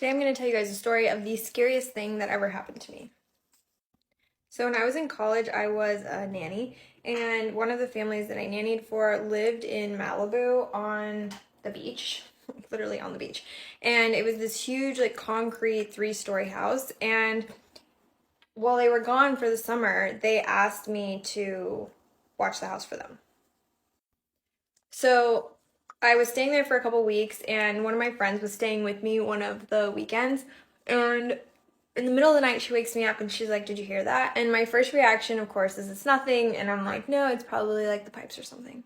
Today I'm going to tell you guys a story of the scariest thing that ever happened to me. So when I was in college, I was a nanny, and one of the families that I nannied for lived in Malibu on the beach, literally on the beach. And it was this huge, like, concrete 3-story house, and while they were gone for the summer, they asked me to watch the house for them. So I was staying there for a couple weeks, and one of my friends was staying with me one of the weekends, and in the middle of the night she wakes me up and she's like, "Did you hear that?" And my first reaction, of course, is it's nothing, and I'm like, "No, it's probably like the pipes or something."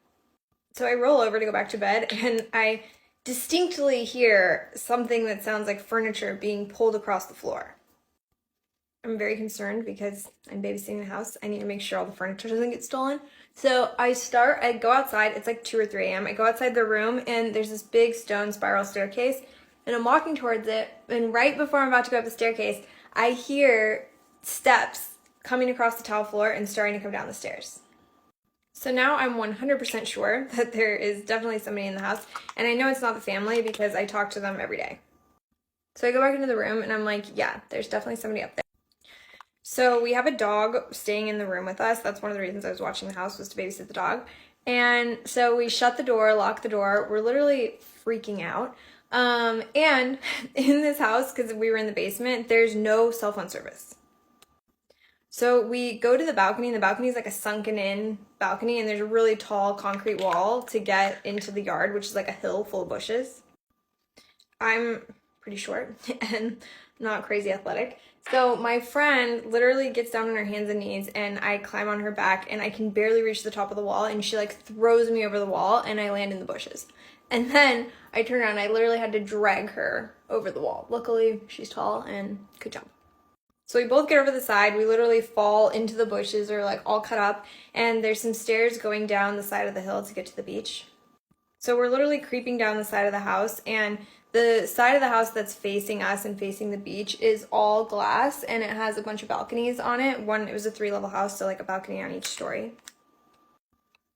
So I roll over to go back to bed, and I distinctly hear something that sounds like furniture being pulled across the floor. I'm very concerned because I'm babysitting the house. I need to make sure all the furniture doesn't get stolen. So I go outside. It's like 2 or 3 a.m. I go outside the room, and there's this big stone spiral staircase, and I'm walking towards it, and right before I'm about to go up the staircase, I hear steps coming across the tile floor and starting to come down the stairs. So now I'm 100% sure that there is definitely somebody in the house, and I know it's not the family because I talk to them every day. So I go back into the room, and I'm like, yeah, there's definitely somebody up there. So we have a dog staying in the room with us. That's one of the reasons I was watching the house, was to babysit the dog. And so we shut the door, lock the door. We're literally freaking out. And in this house, because we were in the basement, there's no cell phone service. So we go to the balcony, and the balcony is like a sunken in balcony, and there's a really tall concrete wall to get into the yard, which is like a hill full of bushes. I'm pretty short and not crazy athletic. So my friend literally gets down on her hands and knees, and I climb on her back, and I can barely reach the top of the wall, and she like throws me over the wall, and I land in the bushes. And then I turn around, and I literally had to drag her over the wall. Luckily, she's tall and could jump. So we both get over the side. We literally fall into the bushes, or like all cut up, and there's some stairs going down the side of the hill to get to the beach. So we're literally creeping down the side of the house, and the side of the house that's facing us and facing the beach is all glass, and it has a bunch of balconies on it. It was a 3-level house, so like a balcony on each story.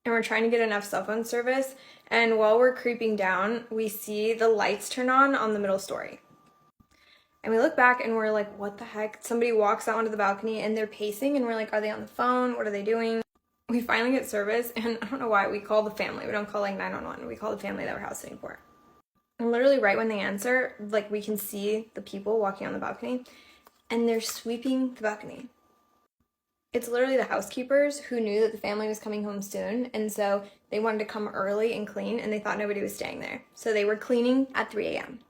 And we're trying to get enough cell phone service, and while we're creeping down, we see the lights turn on the middle story. And we look back, and we're like, what the heck? Somebody walks out onto the balcony, and they're pacing, and we're like, are they on the phone? What are they doing? We finally get service, and I don't know why, we call the family. We don't call like 911. We call the family that we're house sitting for. And literally right when they answer, like, we can see the people walking on the balcony, and they're sweeping the balcony. It's literally the housekeepers who knew that the family was coming home soon, and so they wanted to come early and clean, and they thought nobody was staying there. So they were cleaning at 3 a.m.